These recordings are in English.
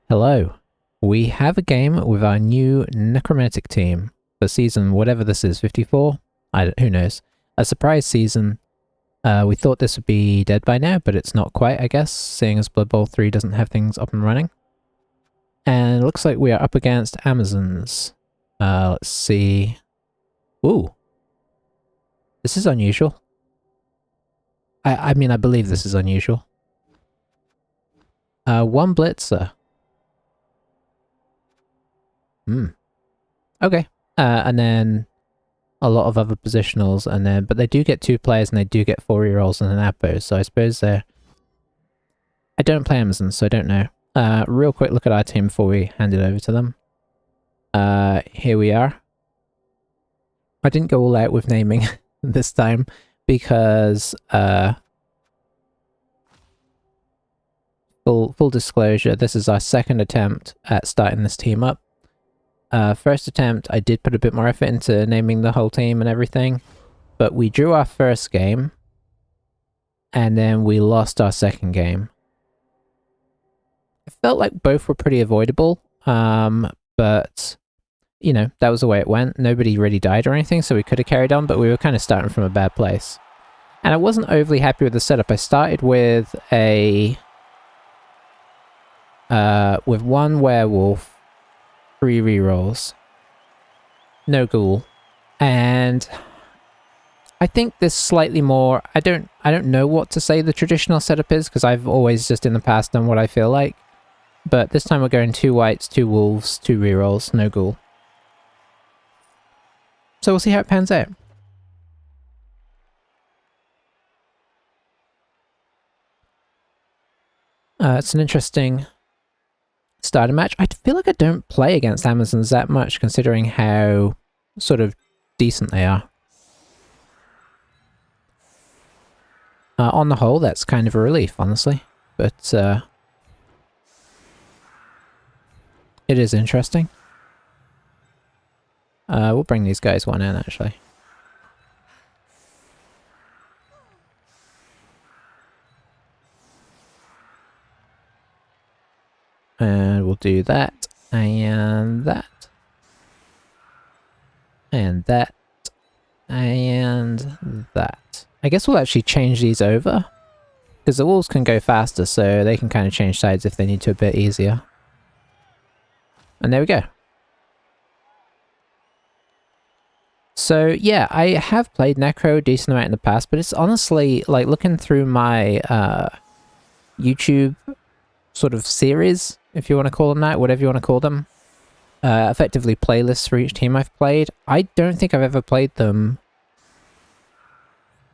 Hello. We have a game with our new Necromantic team for season whatever this is, 54? Who knows. A surprise season. We thought this would be dead by now, but it's not quite, I guess, seeing as Blood Bowl 3 doesn't have things up and running. And it looks like we are up against Amazons. Let's see. Ooh. This is unusual. I mean, I believe this is unusual. One Blitzer. Okay. And then a lot of other positionals, but they do get 2 players and they do get 4 rerolls and an Apo, so I suppose they're... I don't play Amazon, so I don't know. Real quick look at our team before we hand it over to them. Here we are. I didn't go all out with naming this time because full disclosure, this is our second attempt at starting this team up. First attempt, I did put a bit more effort into naming the whole team and everything, but we drew our first game, and then we lost our second game. It felt like both were pretty avoidable, but, you know, that was the way it went. Nobody really died or anything, so we could have carried on, but we were kind of starting from a bad place. And I wasn't overly happy with the setup. I started with a... with 1 werewolf, 3 rerolls, no ghoul, and I think this slightly more, I don't know what to say the traditional setup is, because I've always just in the past done what I feel like, but this time we're going 2 whites, 2 wolves, 2 rerolls, no ghoul. So we'll see how it pans out. It's an interesting starter match. I feel like I don't play against Amazons that much, considering how sort of decent they are. On the whole, that's kind of a relief, honestly. But it is interesting. We'll bring these guys one in, actually. And we'll do that, and that, and that, and that. I guess we'll actually change these over, because the wolves can go faster, so they can kind of change sides if they need to a bit easier. And there we go. So yeah, I have played Necro a decent amount in the past, but it's honestly, like, looking through my YouTube sort of series, if you want to call them that, whatever you want to call them, effectively playlists for each team I've played. I don't think I've ever played them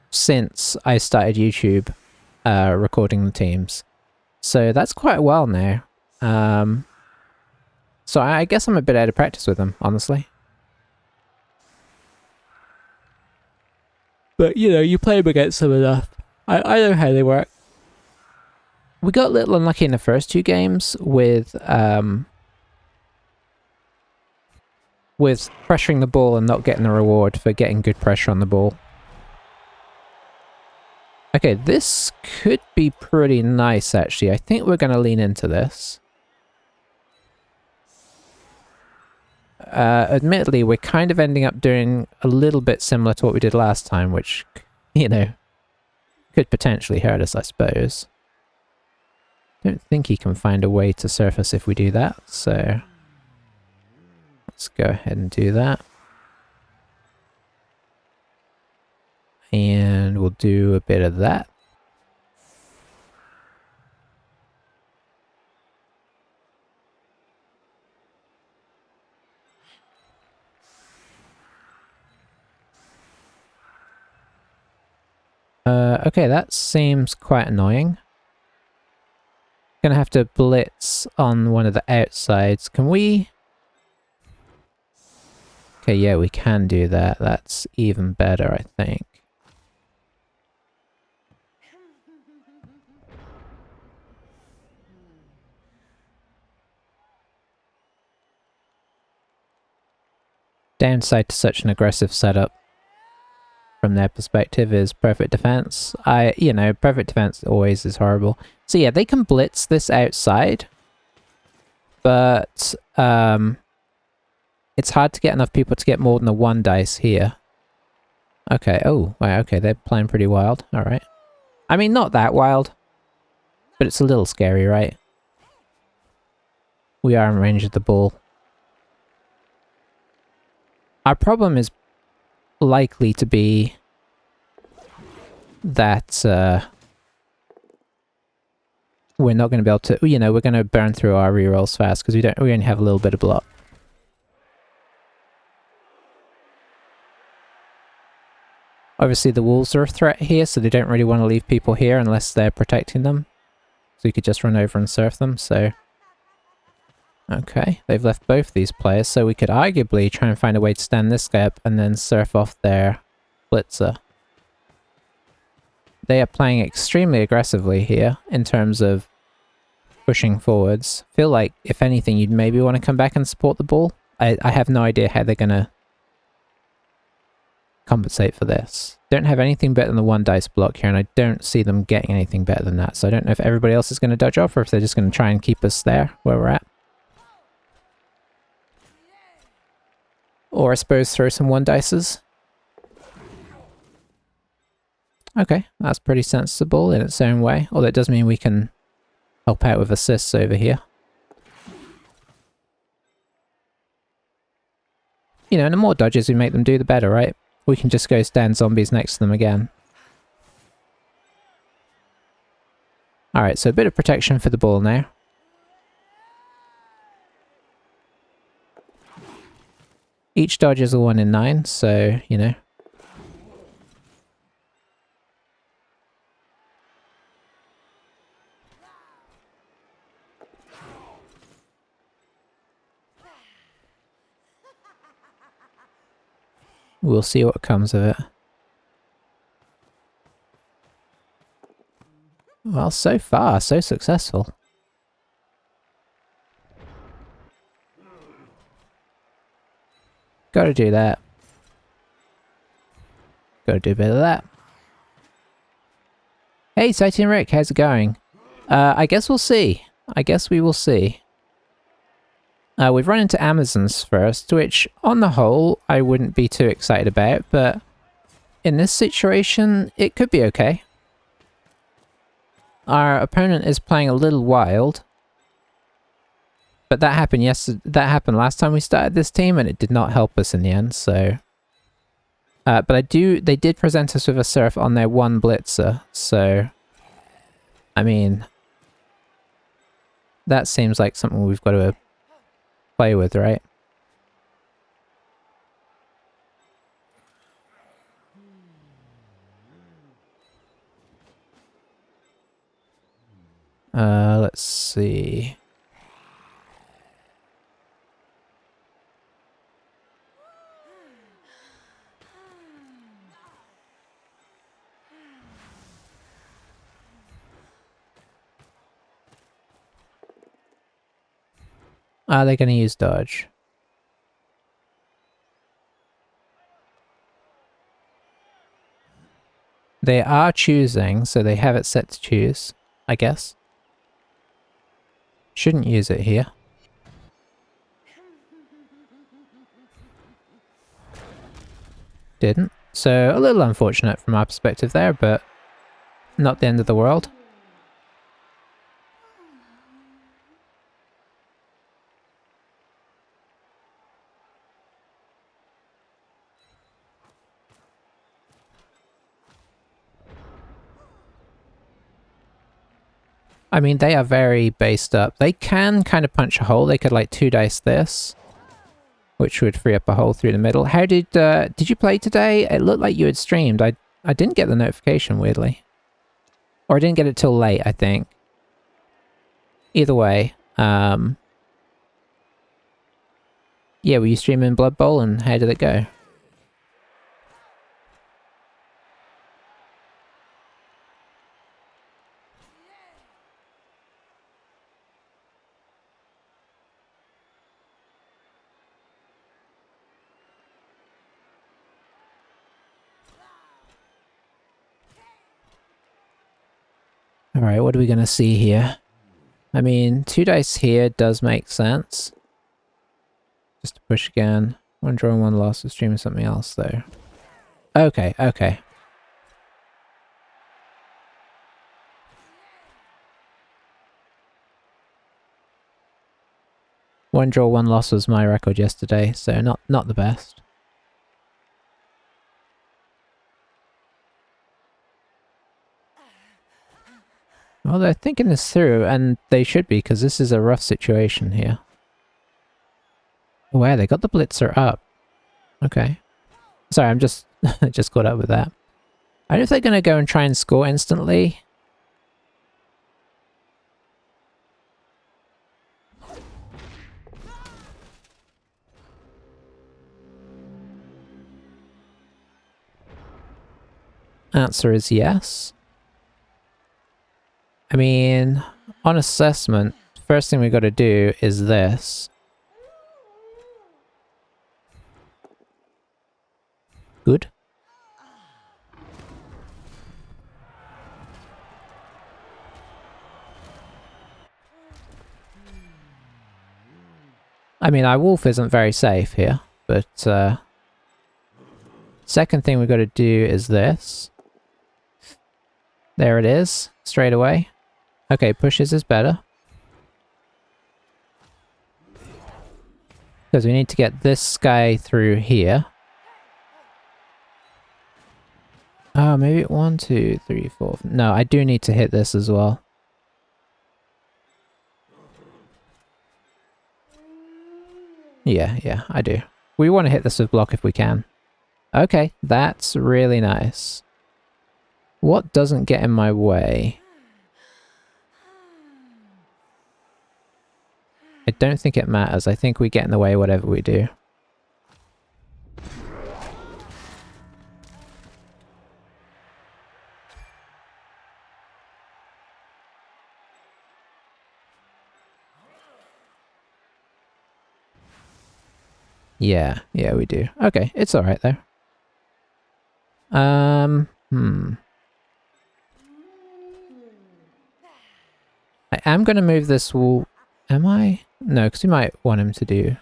since I started YouTube recording the teams. So that's quite a while now. So I guess I'm a bit out of practice with them, honestly. But, you know, you play them against them enough. I know how they work. We got a little unlucky in the first 2 games with pressuring the ball and not getting the reward for getting good pressure on the ball. Okay, this could be pretty nice, actually. I think we're going to lean into this. Admittedly, we're kind of ending up doing a little bit similar to what we did last time, which, you know, could potentially hurt us, I suppose. Don't think he can find a way to surface if we do that, so let's go ahead and do that. And we'll do a bit of that. Okay, that seems quite annoying. Gonna have to blitz on one of the outsides. Can we? Okay, yeah, we can do that. That's even better, I think. Downside to such an aggressive setup from their perspective is perfect defense. You know, perfect defense always is horrible. So yeah, they can blitz this outside. But it's hard to get enough people to get more than a 1 dice here. Okay, oh, wow, okay, they're playing pretty wild. Alright. I mean, not that wild, but it's a little scary, right? We are in range of the ball. Our problem is likely to be that we're not going to be able to, you know, we're going to burn through our rerolls fast because we only have a little bit of block. Obviously the wolves are a threat here, so they don't really want to leave people here unless they're protecting them. So you could just run over and surf them, so... Okay, they've left both these players, so we could arguably try and find a way to stand this guy up and then surf off their blitzer. They are playing extremely aggressively here in terms of pushing forwards. Feel like, if anything, you'd maybe want to come back and support the ball. I have no idea how they're going to compensate for this. Don't have anything better than the 1 dice block here, and I don't see them getting anything better than that. So I don't know if everybody else is going to dodge off or if they're just going to try and keep us there where we're at. Or I suppose throw some 1 dices. Okay, that's pretty sensible in its own way. Although it does mean we can help out with assists over here. You know, and the more dodges we make them do, the better, right? We can just go stand zombies next to them again. Alright, so a bit of protection for the ball now. Each dodge is a 1 in 9, so, you know. We'll see what comes of it. Well, so far, so successful. Gotta do that. Gotta do a bit of that. Hey, Sighty and Rick, how's it going? I guess we'll see. I guess we will see. We've run into Amazons first, which, on the whole, I wouldn't be too excited about, but in this situation, it could be okay. Our opponent is playing a little wild, but that happened last time we started this team, and it did not help us in the end, so... but they did present us with a surf on their 1 blitzer, so... I mean... that seems like something we've got to play with, right? Let's see... Are they going to use dodge? They are choosing, so they have it set to choose, I guess. Shouldn't use it here. Didn't. So a little unfortunate from our perspective there, but not the end of the world. I mean, they are very based up. They can kind of punch a hole. They could like 2 dice this, which would free up a hole through the middle. How did you play today? It looked like you had streamed. I didn't get the notification, weirdly. Or I didn't get it till late, I think. Either way, yeah, were you streaming Blood Bowl and how did it go? Alright, what are we gonna see here? I mean, 2 dice here does make sense. Just to push again. 1 draw and 1 loss. We're streaming something else though. Okay, okay. One draw, 1 loss was my record yesterday, so not the best. Well, they're thinking this through, and they should be, because this is a rough situation here. Wow, they got the blitzer up. Okay. Sorry, I'm just just caught up with that. I don't know if they're going to go and try and score instantly. Answer is yes. I mean, on assessment, first thing we got to do is this. Good. I mean, our wolf isn't very safe here, but second thing we got to do is this. There it is, straight away. Okay, pushes is better. Because we need to get this guy through here. Oh, maybe 1, 2, 3, 4. No, I do need to hit this as well. Yeah, I do. We want to hit this with block if we can. Okay, that's really nice. What doesn't get in my way? I don't think it matters. I think we get in the way whatever we do. Yeah, we do. Okay, it's alright though. I am going to move this wall. Am I? No, because we might want him to do.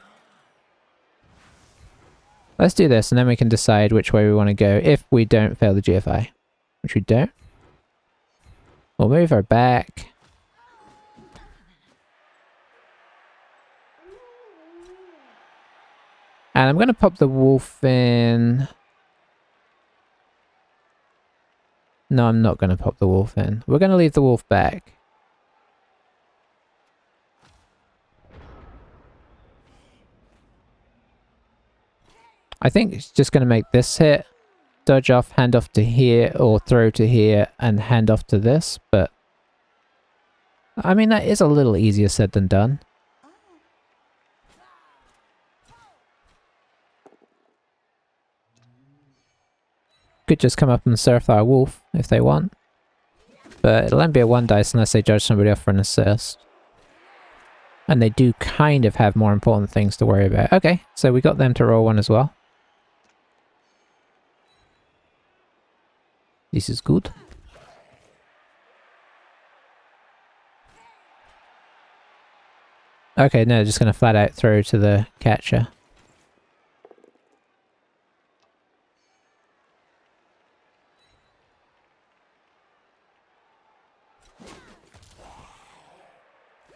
Let's do this and then we can decide which way we want to go if we don't fail the GFI. Which we don't. We'll move her back. And I'm going to pop the wolf in. No, I'm not going to pop the wolf in. We're going to leave the wolf back. I think it's just going to make this hit. Dodge off, hand off to here, or throw to here, and hand off to this, but... I mean, that is a little easier said than done. Could just come up and surf our wolf, if they want. But it'll only be a 1 dice unless they judge somebody off for an assist. And they do kind of have more important things to worry about. Okay, so we got them to roll 1 as well. This is good. Okay, no, just gonna flat out throw to the catcher.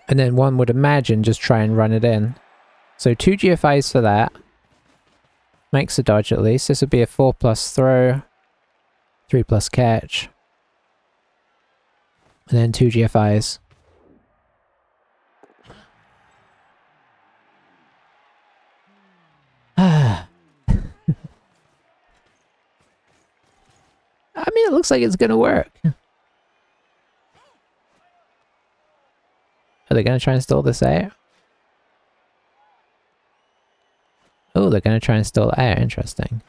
And then one would imagine just try and run it in. So 2 GFIs for that. Makes a dodge at least. This would be a 4+ throw. 3+ catch. And then 2 GFIs. I mean, it looks like it's gonna work. Are they gonna try and stall this out? Oh, they're gonna try and stall it out. Interesting.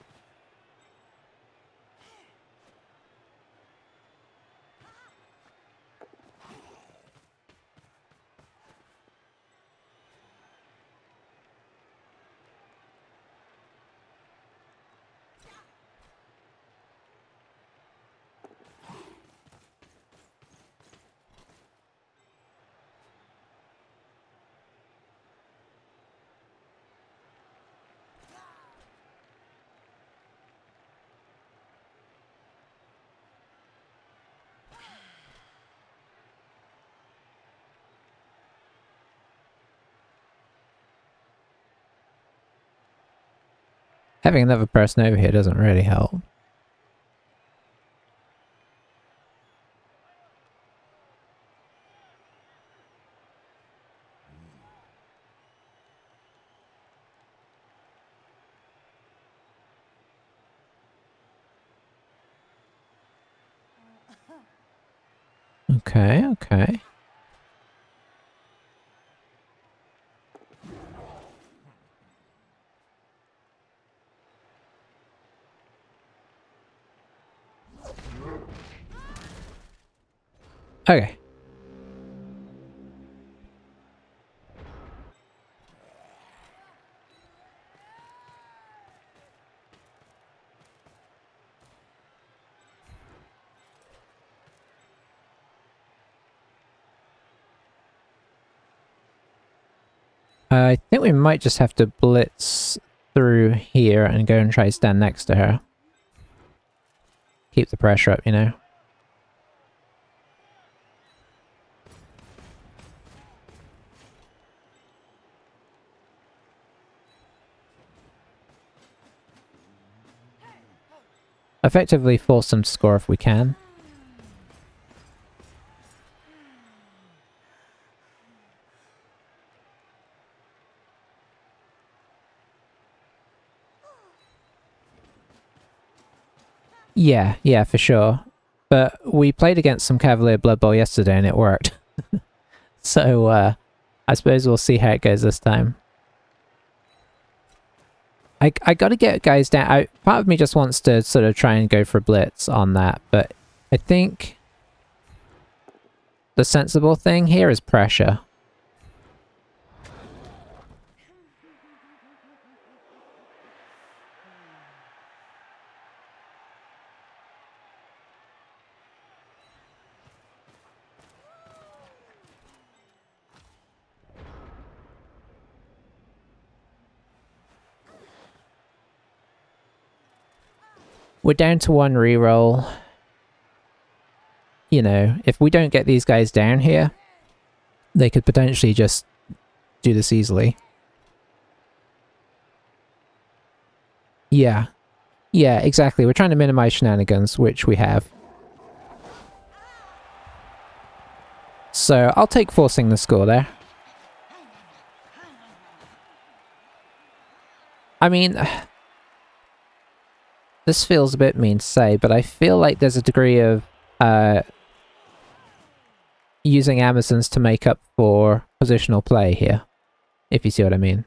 Having another person over here doesn't really help. Okay, okay. Okay. I think we might just have to blitz through here and go and try to stand next to her. Keep the pressure up, you know. Effectively force them to score if we can. Yeah, for sure. But we played against some Cavalier Blood Bowl yesterday and it worked. So, I suppose we'll see how it goes this time. I gotta get guys down. Part of me just wants to sort of try and go for a blitz on that, but I think the sensible thing here is pressure. We're down to one reroll. You know, if we don't get these guys down here, they could potentially just do this easily. Yeah. Yeah, exactly. We're trying to minimize shenanigans, which we have. So I'll take forcing the score there. I mean, this feels a bit mean to say, but I feel like there's a degree of using Amazons to make up for positional play here, if you see what I mean.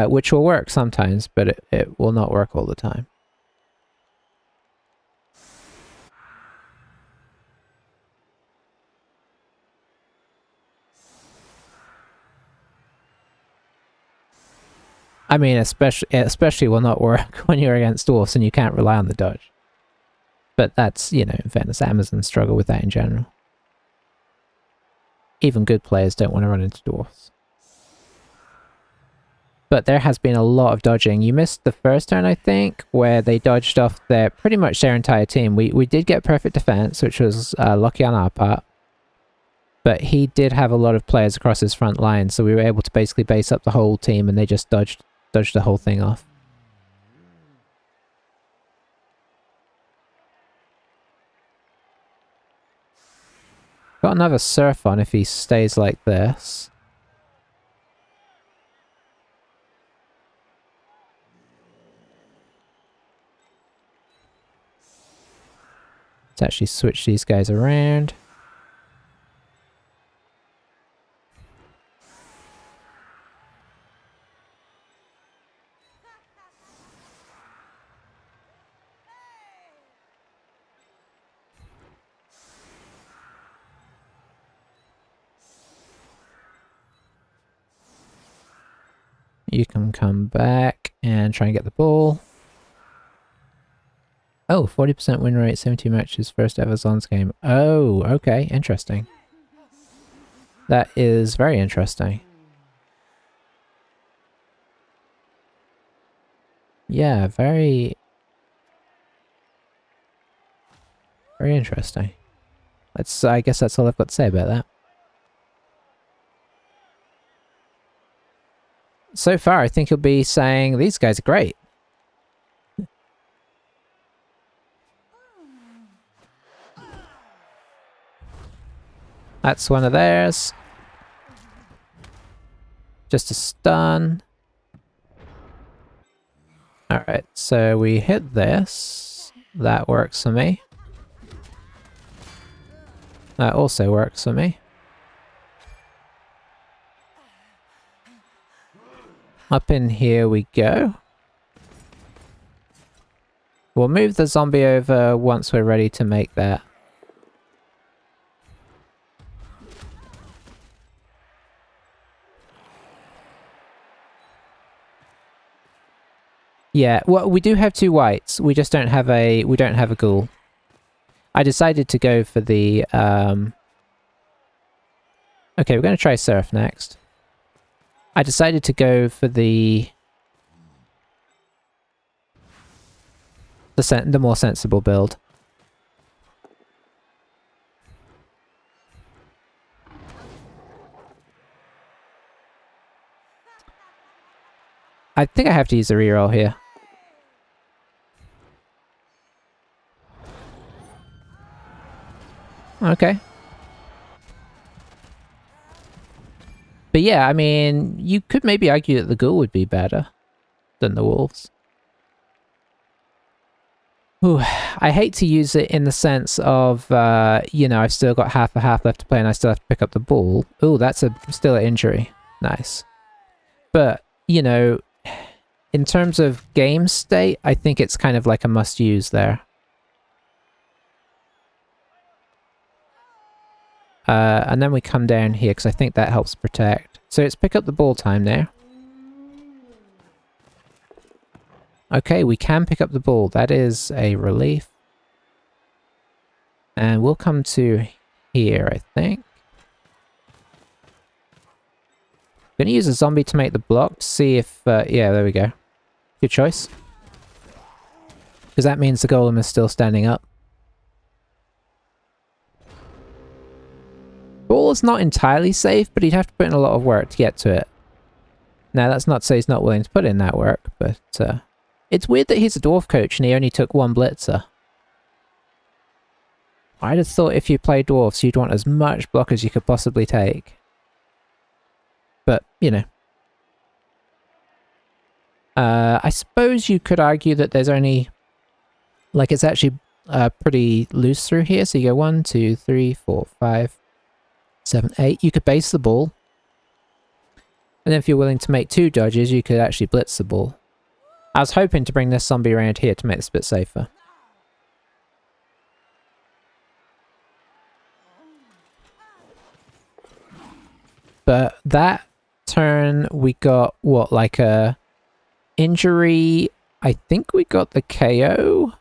Which will work sometimes, but it will not work all the time. I mean, especially will not work when you're against dwarfs and you can't rely on the dodge. But that's, you know, in fairness, Amazons struggle with that in general. Even good players don't want to run into dwarfs. But there has been a lot of dodging. You missed the first turn, I think, where they dodged off pretty much their entire team. We did get perfect defense, which was lucky on our part. But he did have a lot of players across his front line, so we were able to basically base up the whole team and they just dodged the whole thing off. Got another surf on if he stays like this. Let's actually switch these guys around. You can come back and try and get the ball. Oh, 40% win rate, 72 matches, first ever Zons game. Oh, okay, interesting. That is very interesting. Yeah, very interesting. I guess that's all I've got to say about that. so far I think he'll be saying, these guys are great. That's one of theirs. Just a stun. Alright, so we hit this. That works for me. That also works for me. Up in here we go. We'll move the zombie over once we're ready to make that. Yeah, well, we do have 2 whites. We just don't have a ghoul. I decided to go for the okay, we're going to try Seraph next. I decided to go for the more sensible build. I think I have to use a reroll here. Okay. But yeah, I mean, you could maybe argue that the ghoul would be better than the wolves. Ooh, I hate to use it in the sense of, you know, I've still got half a half left to play and I still have to pick up the ball. Ooh, that's still an injury. Nice. But, you know, in terms of game state, I think it's kind of like a must-use there. And then we come down here, because I think that helps protect. So it's pick up the ball time there. Okay, we can pick up the ball. That is a relief. And we'll come to here, I think. I'm going to use a zombie to make the block to see if... yeah, there we go. Good choice. Because that means the golem is still standing up. Ball is not entirely safe, but he'd have to put in a lot of work to get to it. Now, that's not to say he's not willing to put in that work, but it's weird that he's a dwarf coach and he only took 1 blitzer. I'd have thought if you play dwarves, you'd want as much block as you could possibly take. But, you know. I suppose you could argue that there's only... Like, it's actually pretty loose through here. So you go 1, 2, 3, 4, 5... 7, 8. You could base the ball. And then if you're willing to make 2 dodges, you could actually blitz the ball. I was hoping to bring this zombie around here to make this a bit safer. But that turn, we got, what, like a injury? I think we got the KO.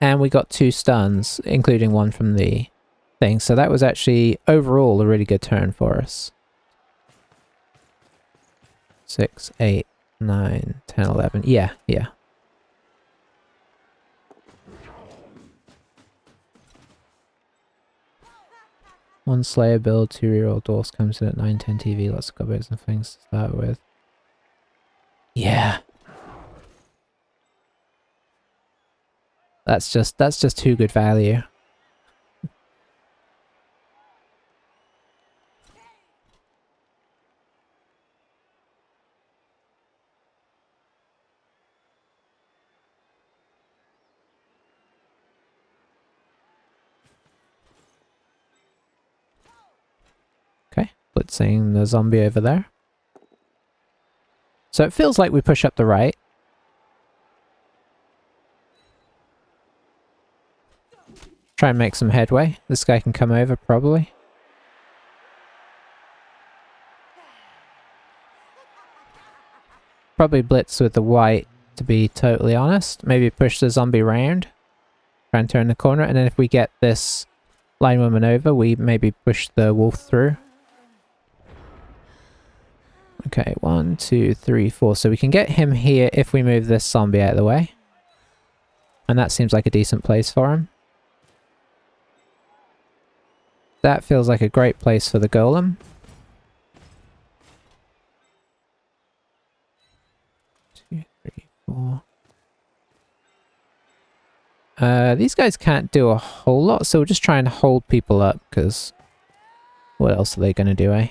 And we got 2 stuns, including 1 from the... thing. So that was actually overall a really good turn for us. 6, 8, 9, 10, 11. Yeah, yeah. One Slayer build, 2 reroll dwarfs comes in at 910 TV. Lots of goblins and things to start with. Yeah. That's just too good value. Okay, blitzing the zombie over there. So it feels like we push up the right. Try and make some headway. This guy can come over, probably. Probably blitz with the white, to be totally honest. Maybe push the zombie round. Try and turn the corner, and then if we get this line woman over, we maybe push the wolf through. Okay, 1, 2, 3, 4. So we can get him here if we move this zombie out of the way. And that seems like a decent place for him. That feels like a great place for the golem. 4. These guys can't do a whole lot, so we'll just try and hold people up, because what else are they going to do, eh?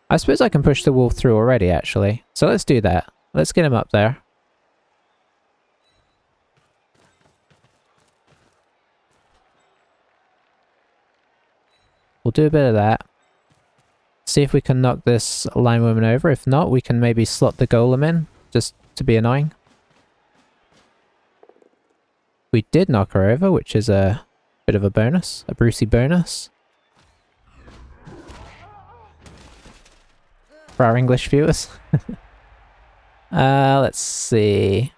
I suppose I can push the wolf through already, actually. So let's do that. Let's get him up there. We'll do a bit of that. See if we can knock this line woman over. If not, we can maybe slot the golem in, just to be annoying. We did knock her over, which is a bit of a bonus. A Brucey bonus. For our English viewers. Let's see.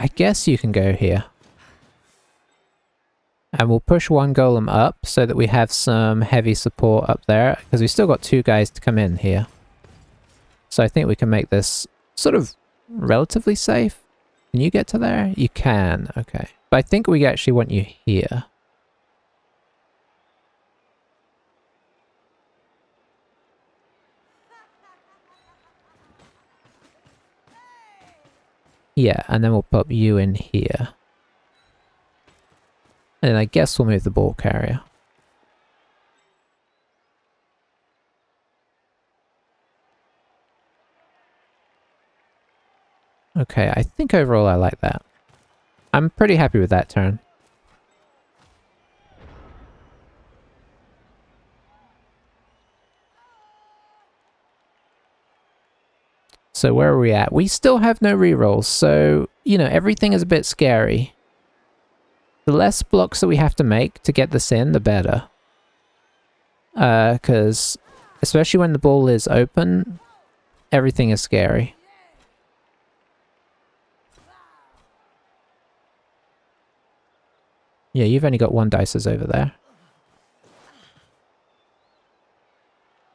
I guess you can go here. And we'll push one golem up so that we have some heavy support up there, because we've still got 2 guys to come in here. So I think we can make this sort of relatively safe. Can you get to there? You can, okay. But I think we actually want you here. Yeah, and then we'll put you in here. And then I guess we'll move the ball carrier. Okay, I think overall I like that. I'm pretty happy with that turn. So where are we at? We still have no rerolls, so, you know, everything is a bit scary. The less blocks that we have to make to get this in, the better. Because, especially when the ball is open, everything is scary. Yeah, you've only got 1 dices over there.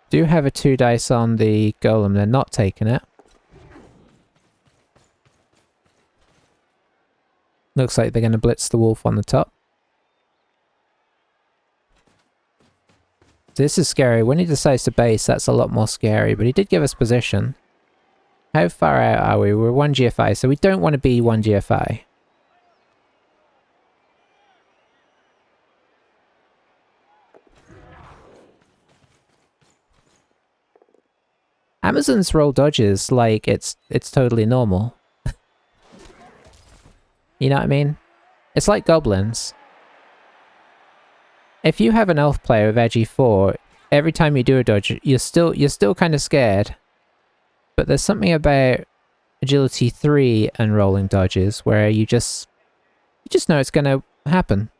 Do have a 2 dice on the golem, they're not taking it. Looks like they're going to blitz the wolf on the top. This is scary. When he decides to base, that's a lot more scary, but he did give us position. How far out are we? We're 1 GFI, so we don't want to be 1 GFI. Amazons roll dodges like it's totally normal. You know what I mean? It's like goblins. If you have an elf player with edgy 4, every time you do a dodge, you're still kind of scared. But there's something about agility 3 and rolling dodges where you just know it's going to happen.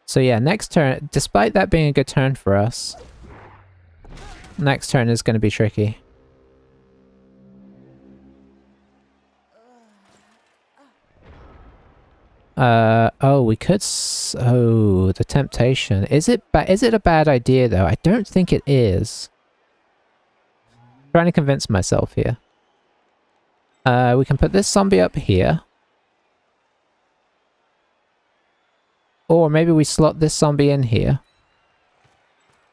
So yeah, next turn, despite that being a good turn for us, next turn is going to be tricky. Oh, we could oh, the temptation. Is it a bad idea though? I don't think it is. I'm trying to convince myself here. We can put this zombie up here. Or maybe we slot this zombie in here.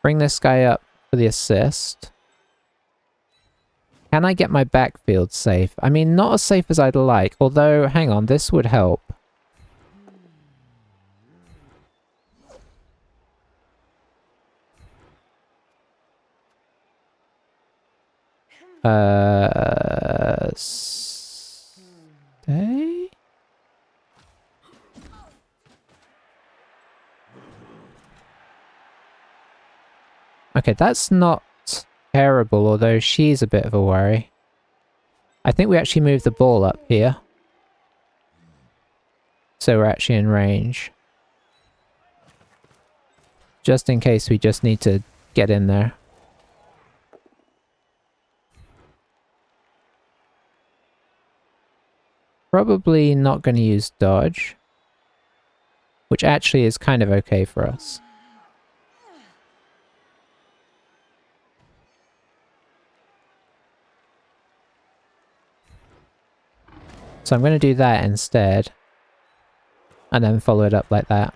Bring this guy up for the assist. Can I get my backfield safe? I mean, not as safe as I'd like, although, hang on, this would help. Stay? Okay, that's not terrible, although she's a bit of a worry. I think we actually moved the ball up here. So we're actually in range. Just in case we just need to get in there. Probably not going to use dodge. Which actually is kind of okay for us. So I'm going to do that instead. And then follow it up like that.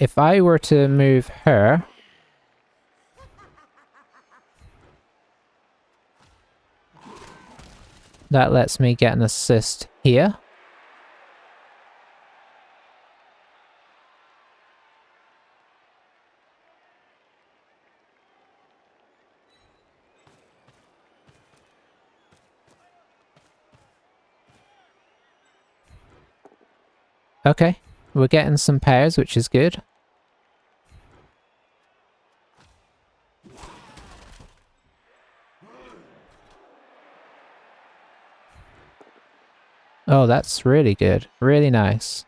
If I were to move her... That lets me get an assist here. Okay, we're getting some pairs, which is good. Oh, that's really good. Really nice.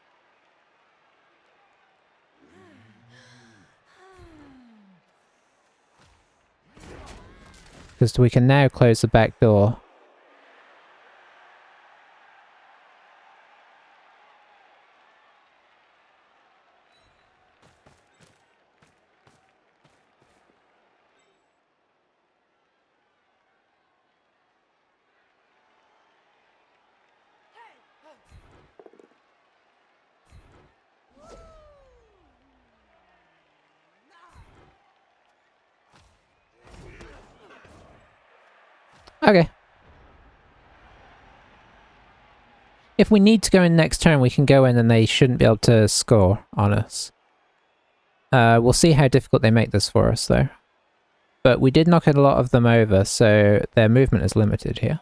Because we can now close the back door. Okay. If we need to go in next turn, we can go in and they shouldn't be able to score on us. We'll see how difficult they make this for us, though. But we did knock a lot of them over, so their movement is limited here.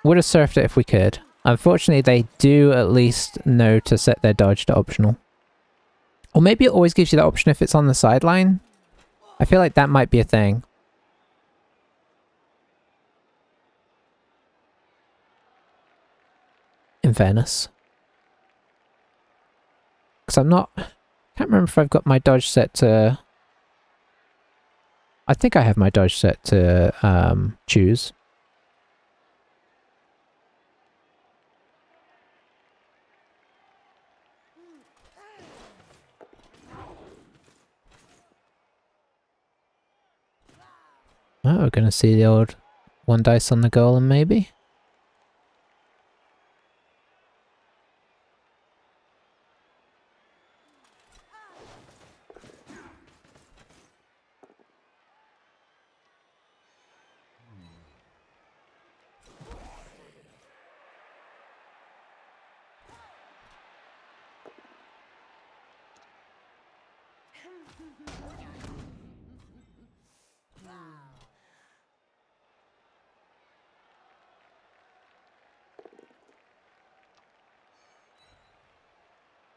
Would have surfed it if we could. Unfortunately, they do at least know to set their dodge to optional. Or maybe it always gives you that option if it's on the sideline. I feel like that might be a thing. In fairness. Because I'm not... can't remember if I've got my dodge set to... I think I have my dodge set to choose. Oh, we're going to see the old one dice on the golem, maybe?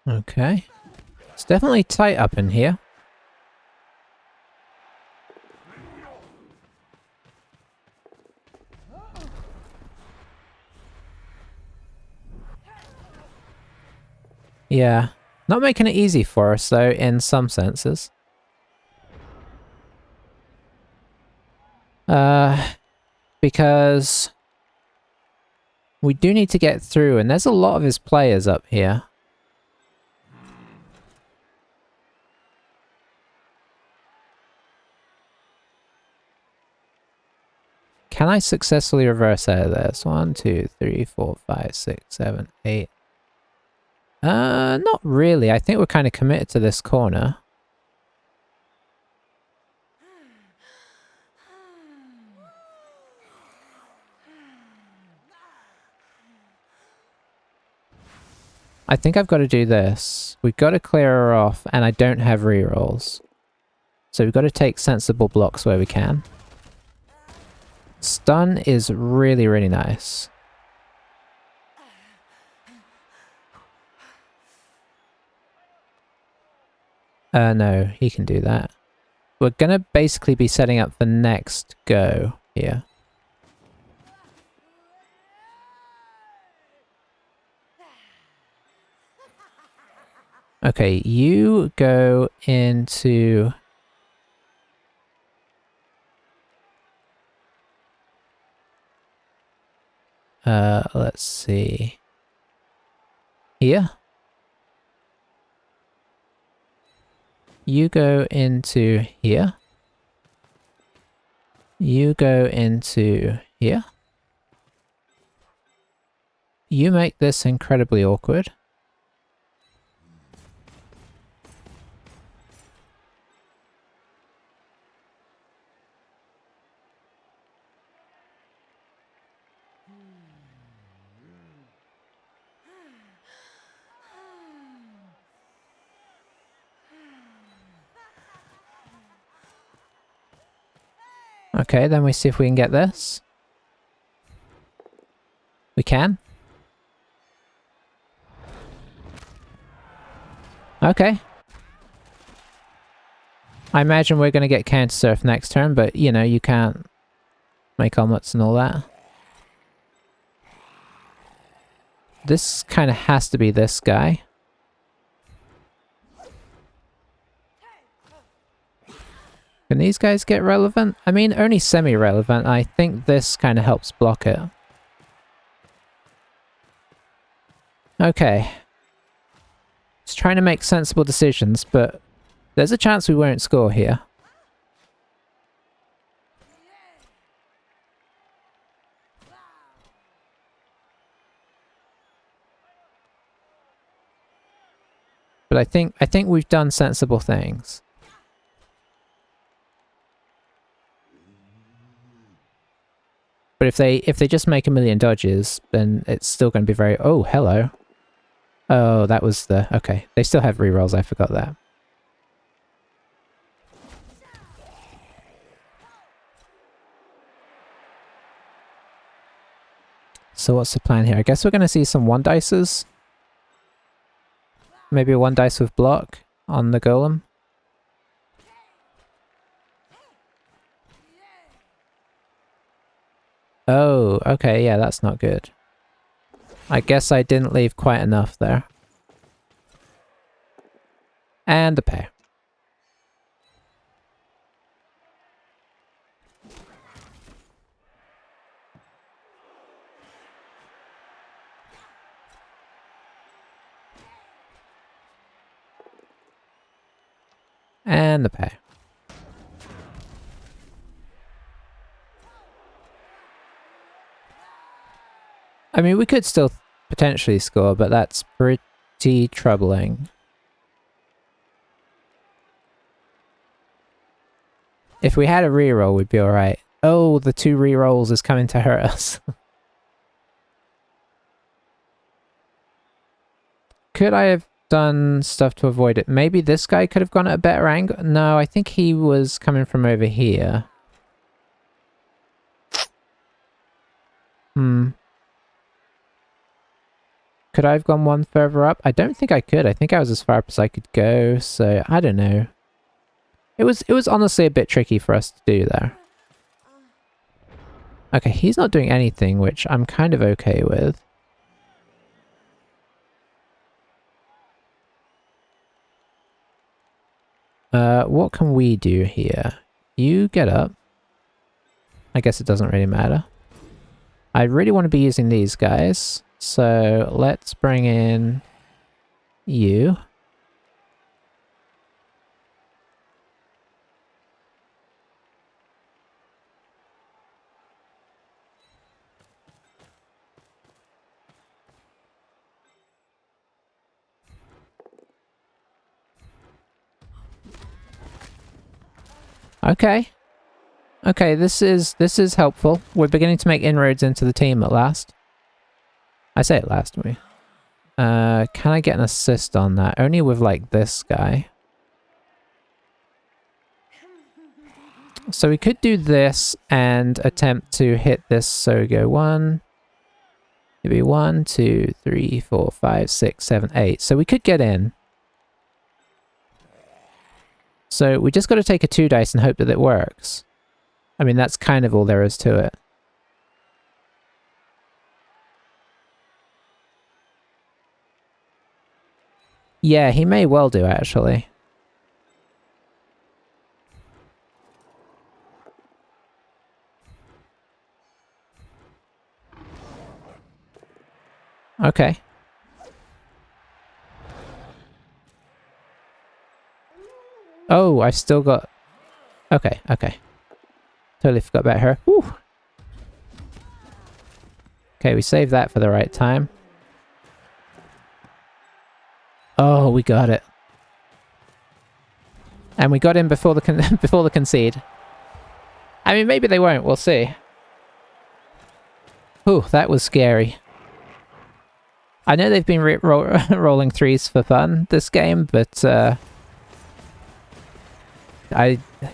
Okay. It's definitely tight up in here. Yeah. Not making it easy for us, though, in some senses. Because we do need to get through, and there's a lot of his players up here. Can I successfully reverse out of this? 1, 2, 3, 4, 5, 6, 7, 8. Not really. I think we're kind of committed to this corner. I think I've got to do this. We've got to clear her off, and I don't have rerolls. So we've got to take sensible blocks where we can. Stun is really, really nice. No, he can do that. We're gonna basically be setting up the next go here. Okay, you go into... let's see... Here? You go into here. You go into here. You make this incredibly awkward. Okay, then we see if we can get this. We can. Okay. I imagine we're going to get counter surf next turn, but you know, you can't make omelets and all that. This kind of has to be this guy. Can these guys get relevant? I mean, only semi-relevant. I think this kind of helps block it. Okay. Just trying to make sensible decisions, but there's a chance we won't score here. But I think we've done sensible things. But if they just make a million dodges, then it's still going to be very... Oh, hello. Oh, that was the... Okay. They still have rerolls, I forgot that. So what's the plan here? I guess we're going to see some one dices. Maybe a one dice with block on the golem. Oh, okay, yeah, that's not good. I guess I didn't leave quite enough there. And the pay. And the pay. I mean, we could still potentially score, but that's pretty troubling. If we had a reroll, we'd be alright. Oh, the 2 rerolls is coming to hurt us. Could I have done stuff to avoid it? Maybe this guy could have gone at a better angle? No, I think he was coming from over here. Could I have gone one further up? I don't think I could. I think I was as far up as I could go, so I don't know. It was honestly a bit tricky for us to do there. Okay, he's not doing anything, which I'm kind of okay with. What can we do here? You get up. I guess it doesn't really matter. I really want to be using these guys. So let's bring in you. Okay. Okay, this is helpful. We're beginning to make inroads into the team at last. I say at last, we. Can I get an assist on that? Only with, like, this guy. So we could do this and attempt to hit this. So go 1, maybe 1, 2, 3, 4, 5, 6, 7, 8. So we could get in. So we just got to take a 2 dice and hope that it works. I mean, that's kind of all there is to it. Yeah, he may well do, actually. Okay. I've still got... Okay, okay. Totally forgot about her. Whew. Okay, we saved that for the right time. Oh, we got it. And we got in before the before the concede. I mean, maybe they won't. We'll see. Ooh, that was scary. I know they've been rolling threes for fun this game, but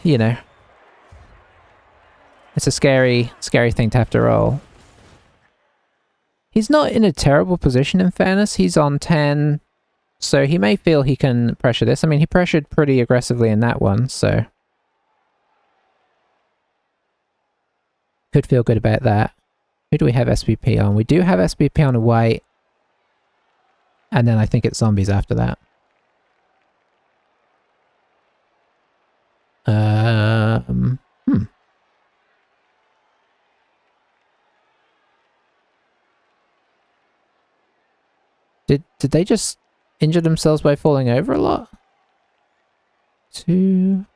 you know, it's a scary thing to have to roll. He's not in a terrible position, in fairness. He's on 10, so he may feel he can pressure this. I mean, he pressured pretty aggressively in that one, so... could feel good about that. Who do we have SPP on? We do have SPP on a white. And then I think it's zombies after that. Did they just injure themselves by falling over a lot? 2...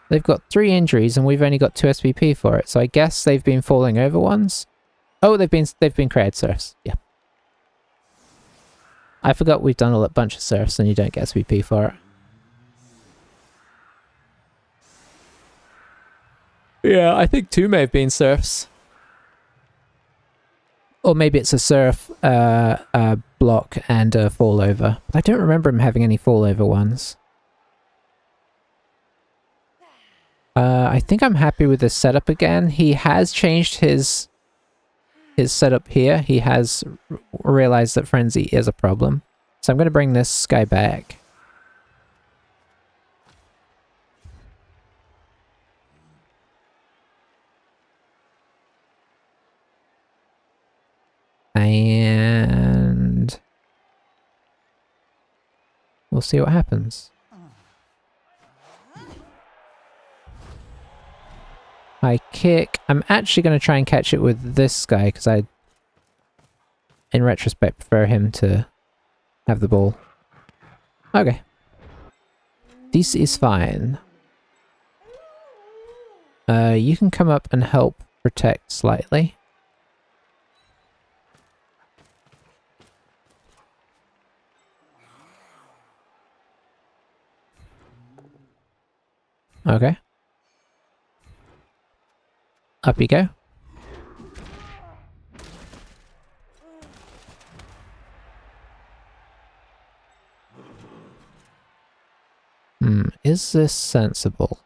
They've got 3 injuries and we've only got 2 SPP for it, so I guess they've been falling over ones. Oh, they've been created surfs. Yeah. I forgot we've done a bunch of surfs and you don't get SPP for it. Yeah, I think 2 may have been surfs. Or maybe it's a surf, block and a fall over. But I don't remember him having any fall over ones. I think I'm happy with this setup again. He has changed his setup here. He has realized that Frenzy is a problem. So I'm going to bring this guy back. And we'll see what happens. I kick. I'm actually going to try and catch it with this guy because I, in retrospect, prefer him to have the ball. Okay. This is fine. You can come up and help protect slightly. Okay. Up you go. Is this sensible?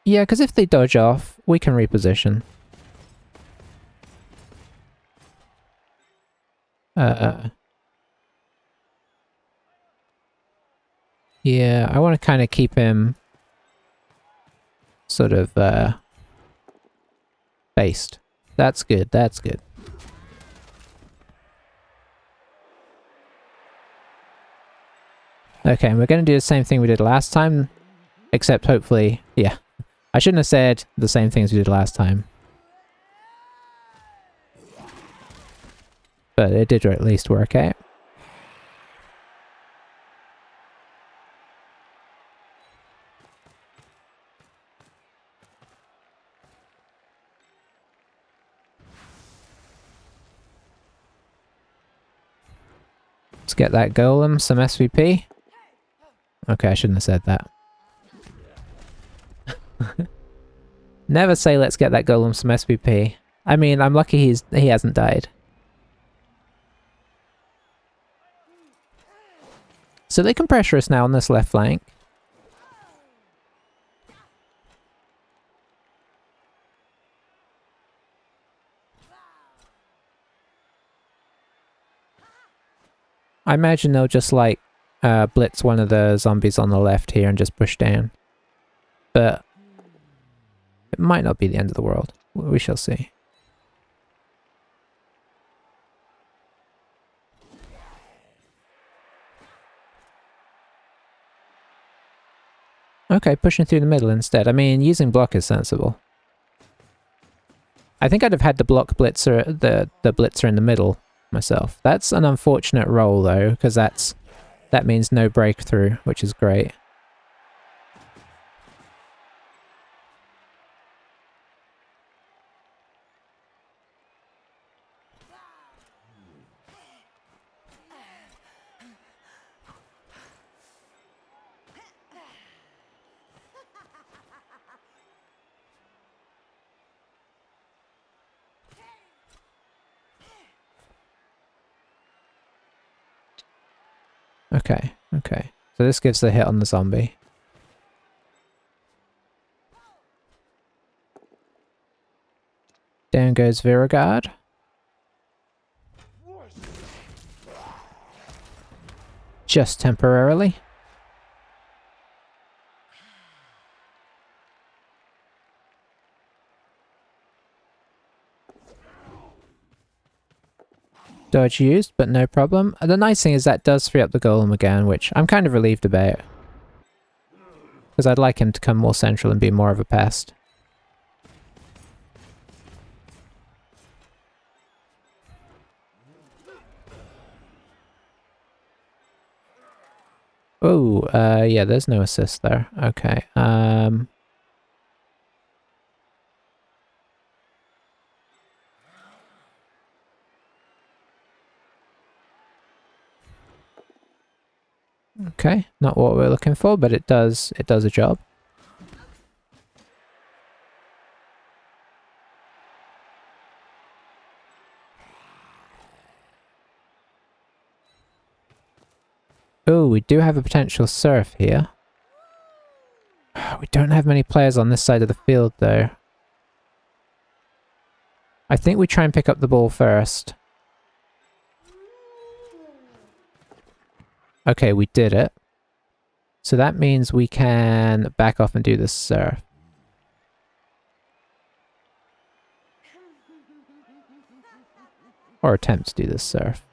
Yeah, because if they dodge off, we can reposition. Yeah, I want to kind of keep him sort of based. That's good, that's good. Okay, and we're going to do the same thing we did last time, except hopefully, yeah. I shouldn't have said the same things we did last time. But it did at least work out. Let's get that golem some SVP. Okay, I shouldn't have said that. Never say let's get that golem some SVP. I mean, I'm lucky he hasn't died. So they can pressure us now on this left flank. I imagine they'll just like blitz one of the zombies on the left here and just push down. But it might not be the end of the world. We shall see. Okay, pushing through the middle instead. I mean, using block is sensible. I think I'd have had the block blitzer, the blitzer in the middle myself. That's an unfortunate roll though, because that's That means no breakthrough, which is great. Okay, okay. So this gives the hit on the zombie. Down goes Viragard. Just temporarily. Dodge used, but no problem. The nice thing is that does free up the golem again, which I'm kind of relieved about. Because I'd like him to come more central and be more of a pest. Oh, yeah, there's no assist there. Okay, okay, not what we're looking for, but it does a job. Oh, we do have a potential surf here. We don't have many players on this side of the field, though. I think we try and pick up the ball first. Okay, we did it. So that means we can back off and do the surf. Or attempt to do the surf.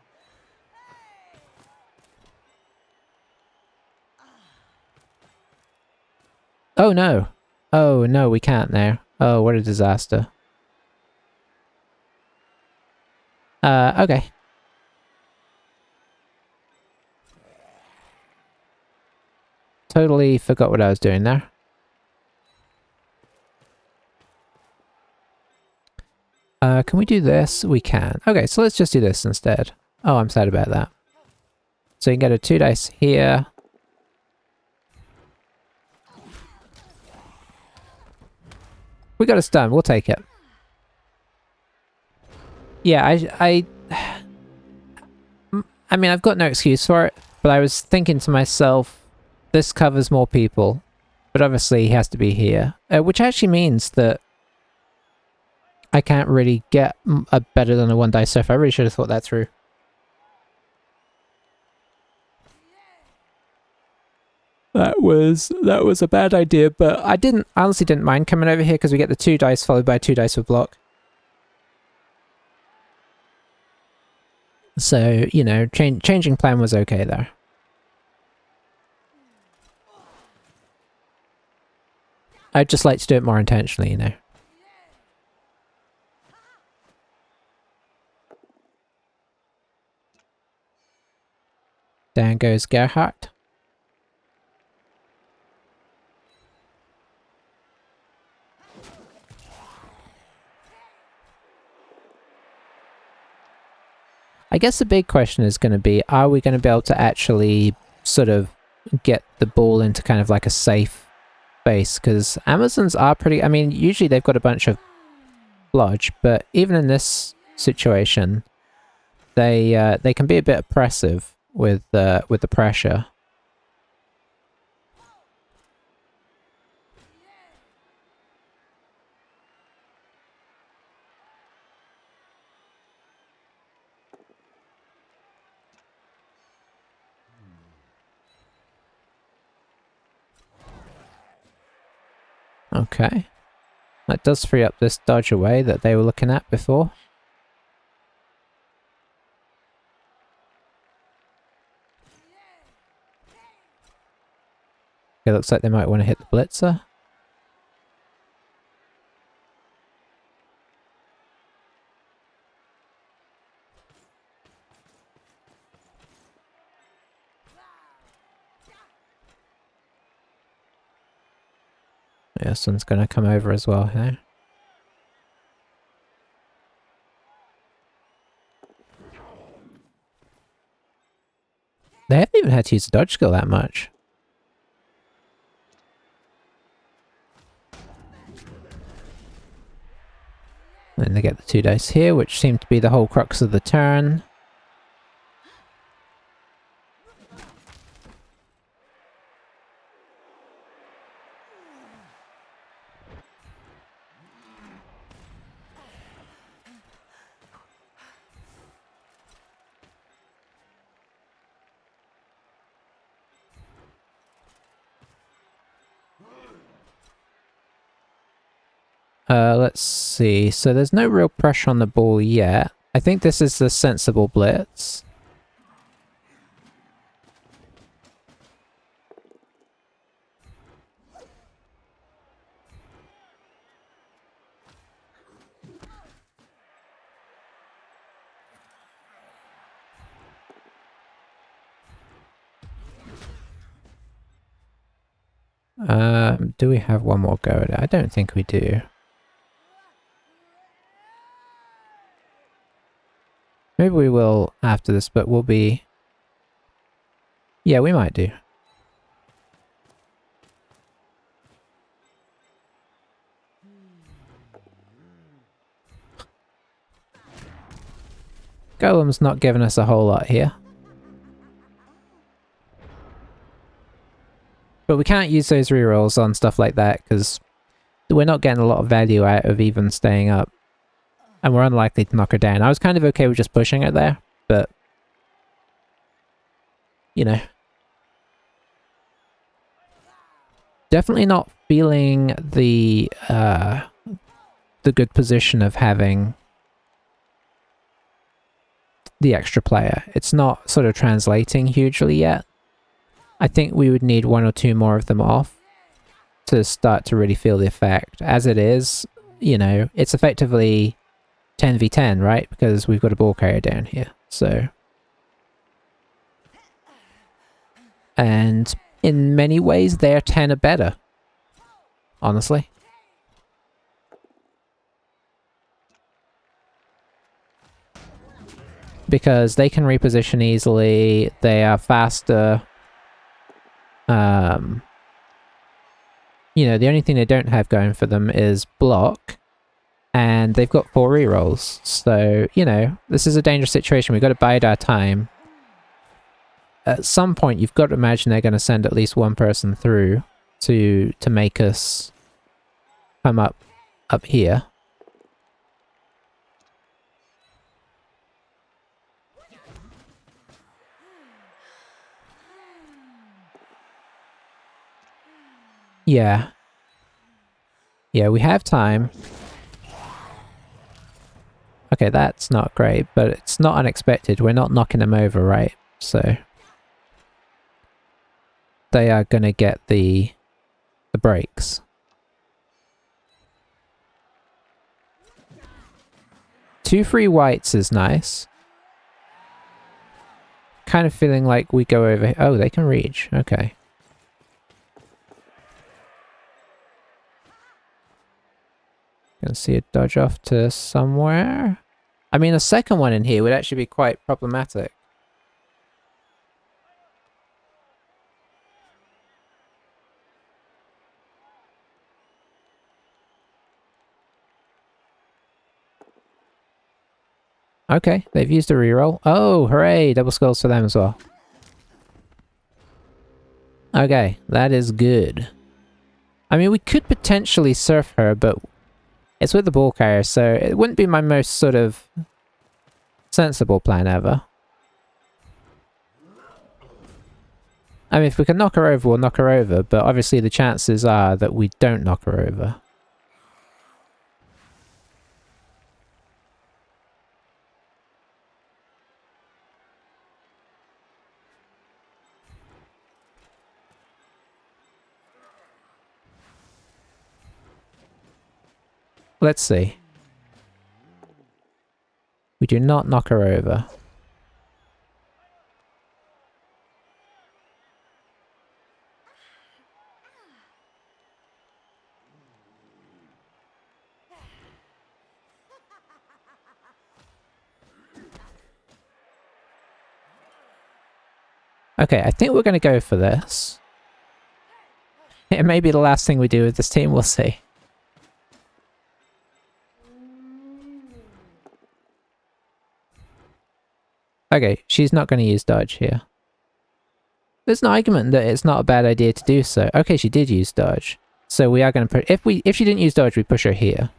Oh no! Oh no, we can't now. Oh, what a disaster. Okay. Totally forgot what I was doing there. Can we do this? We can. Okay, so let's just do this instead. Oh, I'm sad about that. So you can get a 2 dice here. We got a stun, we'll take it. Yeah, I mean, I've got no excuse for it, but I was thinking to myself, this covers more people, but obviously he has to be here. Which actually means that I can't really get a better than a 1 dice surf. I really should have thought that through. That was a bad idea, but I honestly didn't mind coming over here because we get the 2 dice followed by 2 dice with block. So, you know, changing plan was okay there. I'd just like to do it more intentionally, you know. Down goes Gerhardt. I guess the big question is going to be, are we going to be able to actually sort of get the ball into kind of like a safe base? Because Amazons are pretty, I mean, usually they've got a bunch of blodge, but even in this situation, they can be a bit oppressive with the pressure. Okay. That does free up this dodge away that they were looking at before. It looks like they might want to hit the blitzer. this one's gonna come over as well here. They haven't even had to use the dodge skill that much. And they get the 2 dice here, which seem to be the whole crux of the turn. Let's see. So there's no real pressure on the ball yet. I think this is the sensible blitz. Do we have one more go at it? I don't think we do. Maybe we will after this, but we'll be... Yeah, we might do. Golem's not giving us a whole lot here. But we can't use those rerolls on stuff like that, because we're not getting a lot of value out of even staying up. And we're unlikely to knock her down. I was kind of okay with just pushing it there, but... You know. Definitely not feeling the good position of having the extra player. It's not sort of translating hugely yet. I think we would need 1 or 2 more of them off to start to really feel the effect. As it is, you know, it's effectively 10v10, right? Because we've got a ball carrier down here, so... And in many ways, their 10 are better. Honestly. Because they can reposition easily, they are faster. You know, the only thing they don't have going for them is block. And they've got 4 rerolls. So, you know, this is a dangerous situation. We've got to bide our time. At some point, you've got to imagine they're going to send at least one person through to make us come up here. Yeah. Yeah, we have time. Okay, that's not great, but it's not unexpected. We're not knocking them over, right? So... They are gonna get the breaks. Two free whites is nice. Kind of feeling like we go over... Oh, they can reach. Okay. Gonna see a dodge off to somewhere. I mean, a second one in here would actually be quite problematic. Okay, they've used a reroll. Oh, hooray! Double skulls for them as well. Okay, that is good. I mean, we could potentially surf her, but it's with the ball carrier, so it wouldn't be my most sort of sensible plan ever. I mean, if we can knock her over, we'll knock her over, but obviously the chances are that we don't knock her over. Let's see. We do not knock her over. Okay, I think we're going to go for this. It may be the last thing we do with this team, we'll see. Okay, she's not going to use dodge here. There's an argument that it's not a bad idea to do so. Okay, she did use dodge. So we are going to put... If she didn't use dodge, we push her here.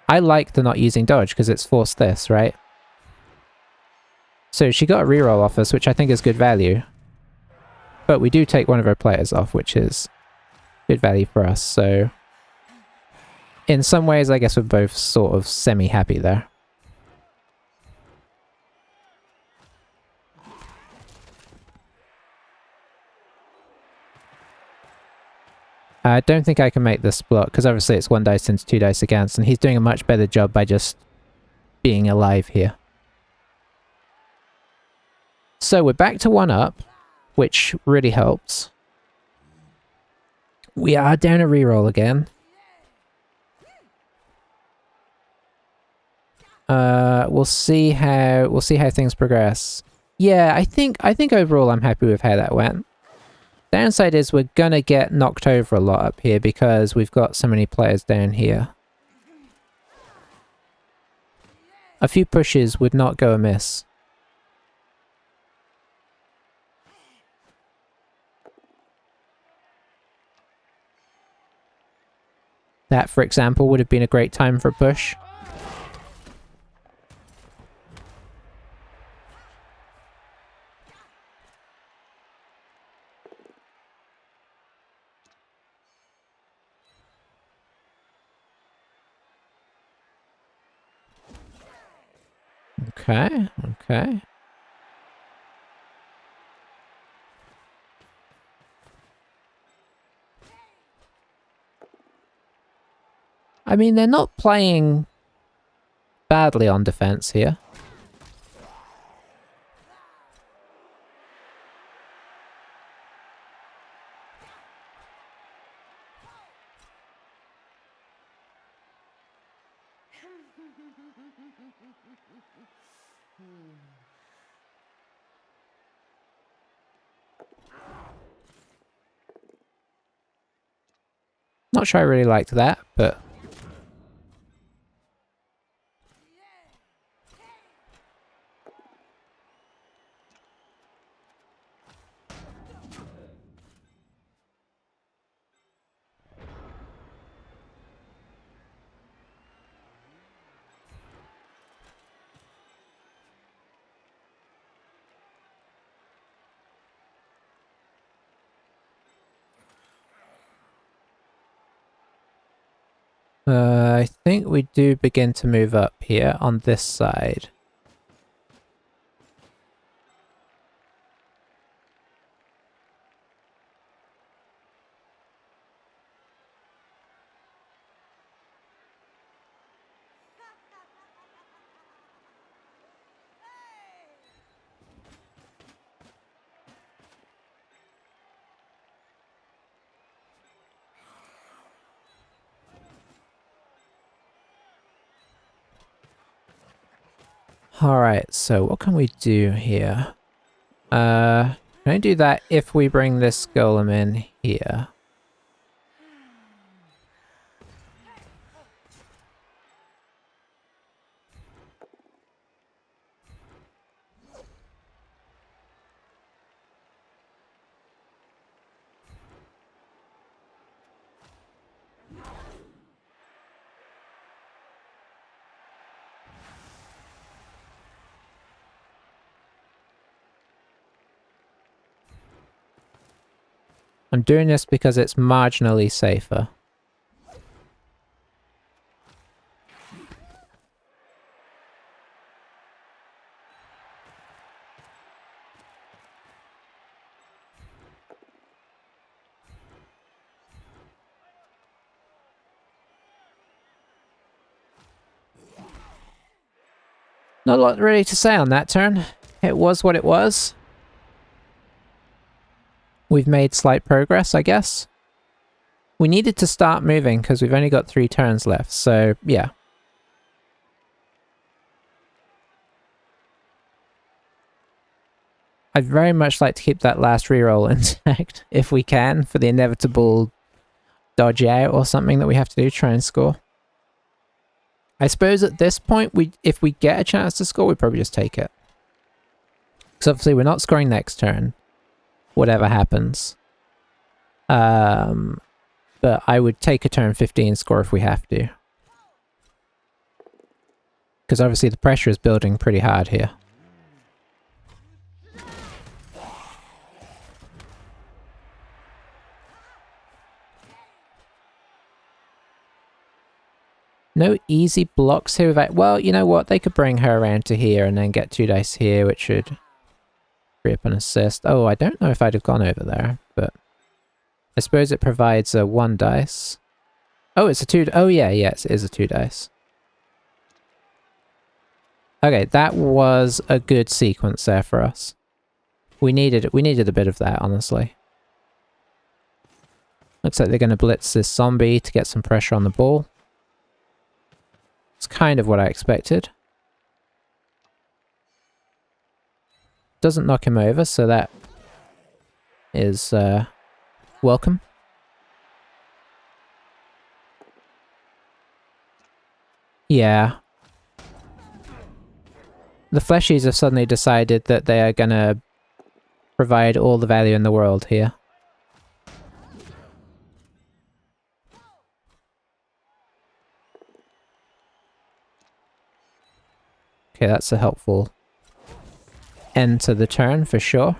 I like the not using dodge because it's forced this, right? So she got a reroll off us, which I think is good value. But we do take one of her players off, which is good value for us, so... In some ways, I guess we're both sort of semi-happy there. I don't think I can make this block, because obviously it's 1 dice into 2 dice against, and he's doing a much better job by just being alive here. So we're back to 1 up, which really helps. We are down a reroll again. We'll see how things progress. Yeah, I think overall I'm happy with how that went. Downside is we're gonna get knocked over a lot up here because we've got so many players down here. A few pushes would not go amiss. That, for example, would have been a great time for a push. Okay, okay. I mean, they're not playing badly on defense here. Not sure I really liked that, but... I think we do begin to move up here on this side. Alright, so what can we do here? Can I do that if we bring this golem in here? I'm doing this because it's marginally safer. Not a lot really to say on that turn. It was what it was. We've made slight progress, I guess. We needed to start moving because we've only got 3 turns left, so yeah. I'd very much like to keep that last reroll intact, if we can, for the inevitable dodge out or something that we have to do, try and score. I suppose at this point, if we get a chance to score, we'd probably just take it. Because obviously we're not scoring next turn, whatever happens. But I would take a turn 15 score if we have to. Because obviously the pressure is building pretty hard here. No easy blocks here without... Well, you know what? They could bring her around to here and then get 2 dice here, which should free up an assist. Oh, I don't know if I'd have gone over there, but... I suppose it provides a 1 dice. Oh, it's a 2... Oh, yeah, yes, it is a 2 dice. Okay, that was a good sequence there for us. We needed a bit of that, honestly. Looks like they're going to blitz this zombie to get some pressure on the ball. It's kind of what I expected. Doesn't knock him over, so that is welcome. Yeah. The fleshies have suddenly decided that they are gonna provide all the value in the world here. Okay, that's a helpful end to the turn for sure.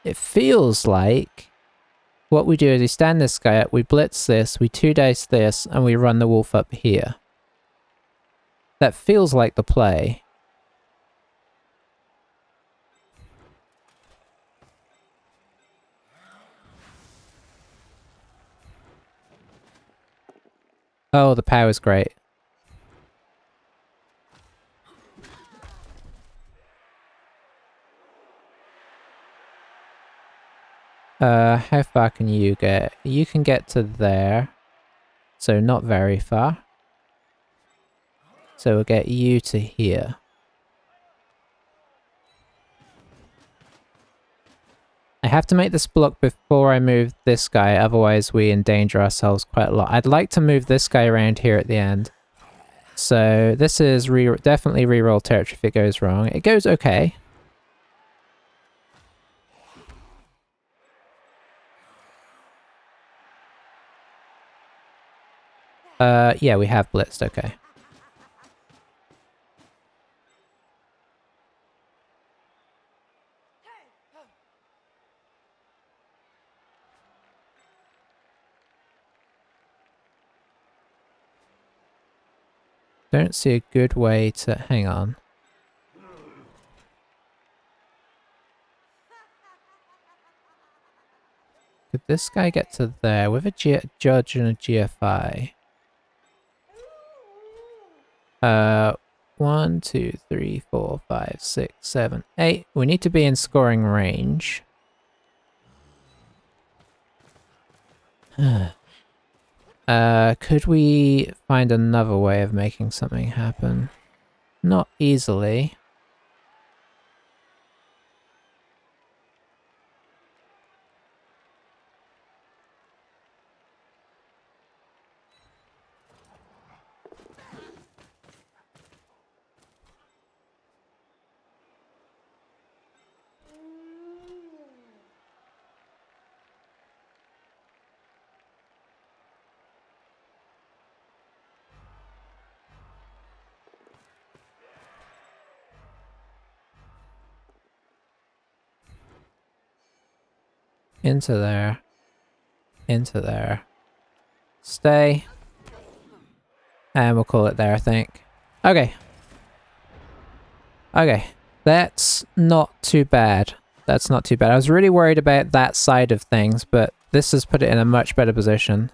It feels like what we do is we stand this guy up, we blitz this, we 2 dice this, and we run the wolf up here. That feels like the play. Oh, the power's great. How far can you get? You can get to there. So not very far. So we'll get you to here. I have to make this block before I move this guy, otherwise we endanger ourselves quite a lot. I'd like to move this guy around here at the end. So this is definitely reroll territory if it goes wrong. It goes okay. Yeah, we have blitzed, okay. Don't see a good way to... Hang on. Could this guy get to there with a judge and a GFI? 1, 2, 3, 4, 5, 6, 7, 8. We need to be in scoring range. Could we find another way of making something happen? Not easily. Into there. Into there. Stay. And we'll call it there, I think. Okay. Okay. That's not too bad. That's not too bad. I was really worried about that side of things, but this has put it in a much better position.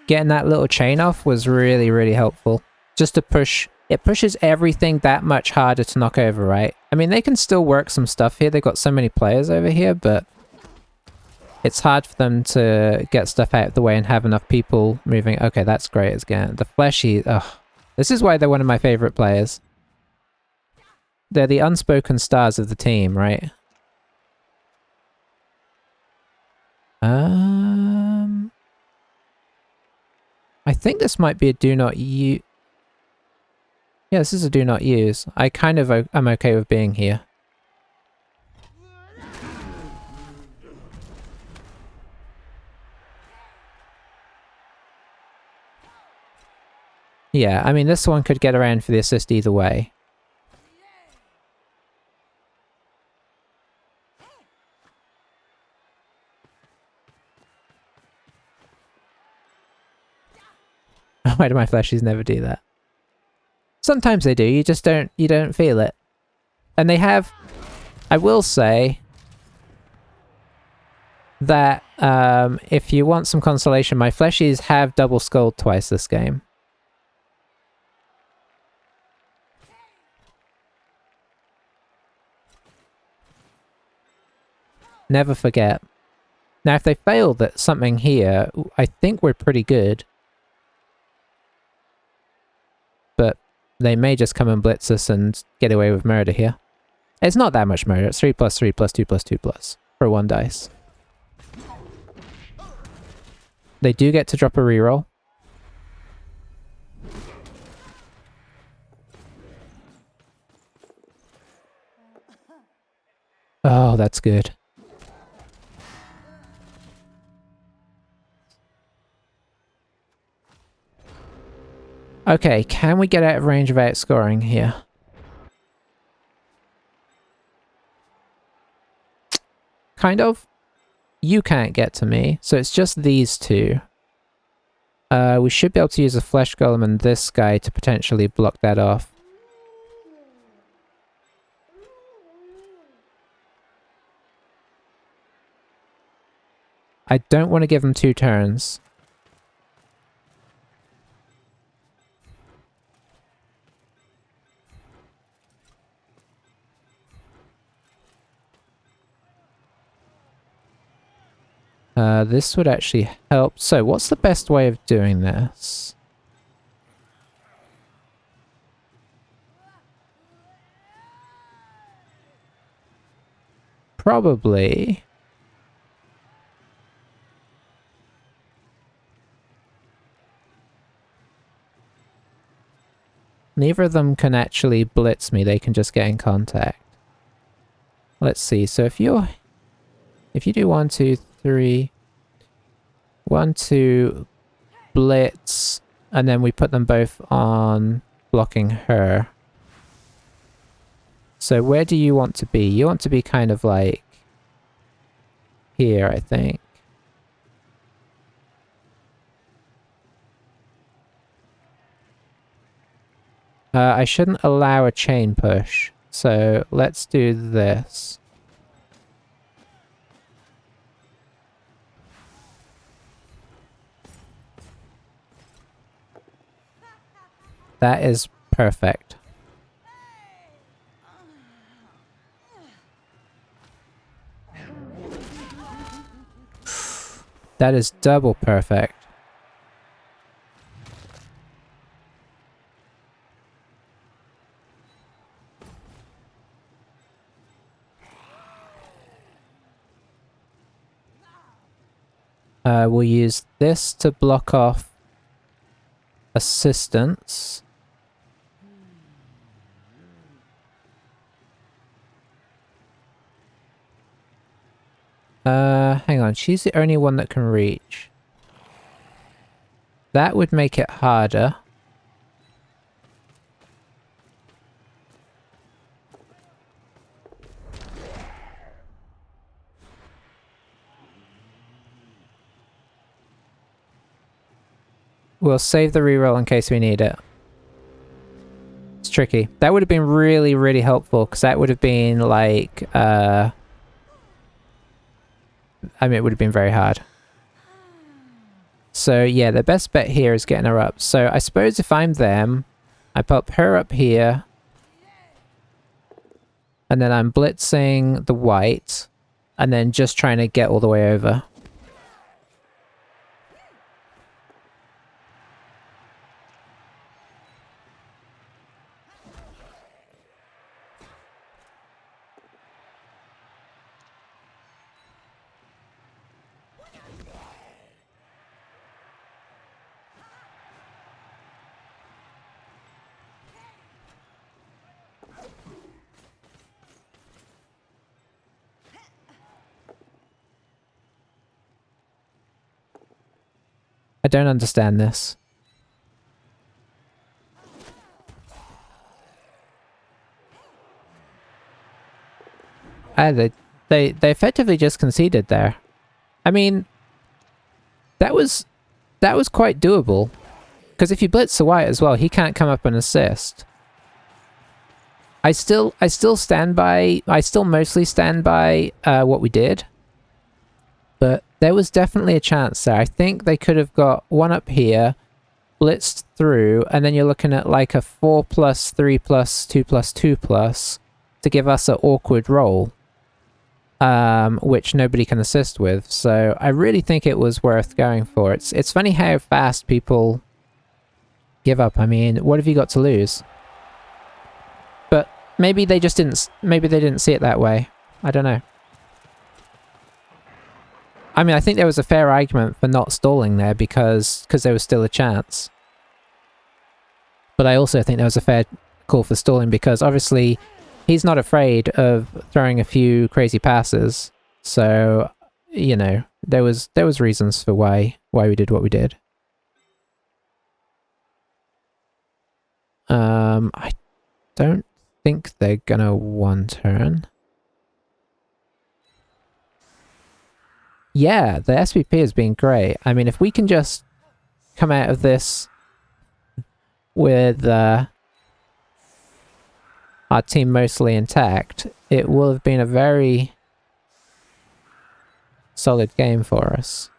Getting that little chain off was really, really helpful. Just to push... It pushes everything that much harder to knock over, right? I mean, they can still work some stuff here. They've got so many players over here, but it's hard for them to get stuff out of the way and have enough people moving. Okay, that's great again. The fleshy... Ugh. This is why they're one of my favourite players. They're the unspoken stars of the team, right? I think this might be a do not use... Yeah, this is a do not use. I kind of am okay with being here. Yeah, I mean, this one could get around for the assist either way. Why do my fleshies never do that? Sometimes they do, you don't feel it. And they have... I will say that if you want some consolation, my fleshies have double skulled twice this game. Never forget. Now, if they failed at something here, I think we're pretty good. But they may just come and blitz us and get away with murder here. It's not that much murder. It's 3 plus 3 plus 2 plus 2 plus for 1 dice. They do get to drop a reroll. Oh, that's good. Okay, can we get out of range of outscoring here? Kind of. You can't get to me, so it's just these two. We should be able to use a flesh golem and this guy to potentially block that off. I don't want to give them 2 turns. This would actually help. So, what's the best way of doing this? Probably... Neither of them can actually blitz me, they can just get in contact. Let's see, so if you do 1, 2, 3... 1, 2, blitz, and then we put them both on blocking her. So where do you want to be? You want to be kind of like here, I think. I shouldn't allow a chain push, so let's do this. That is perfect. That is double perfect. We'll use this to block off assistance. Hang on, she's the only one that can reach. That would make it harder. We'll save the reroll in case we need it. It's tricky. That would have been really, really helpful, because that would have been like, I mean, it would have been very hard. So yeah, the best bet here is getting her up. So I suppose if I'm them, I pop her up here. And then I'm blitzing the white. And then just trying to get all the way over. I don't understand this. They effectively just conceded there. I mean, that was quite doable. Because if you blitz the white as well, he can't come up and assist. I still stand by, I still mostly stand by what we did. But there was definitely a chance there. I think they could have got one up here, blitzed through, and then you're looking at like a 4+, 3+, 2+, 2+ to give us an awkward roll. Which nobody can assist with. So I really think it was worth going for. It's funny how fast people give up. I mean, what have you got to lose? But maybe they just didn't, maybe they didn't see it that way. I don't know. I mean, I think there was a fair argument for not stalling there because there was still a chance. But I also think there was a fair call for stalling because obviously he's not afraid of throwing a few crazy passes. So, you know, there was reasons for why we did what we did. I don't think they're gonna one turn. Yeah, the SVP has been great. I mean, if we can just come out of this with our team mostly intact, it will have been a very solid game for us.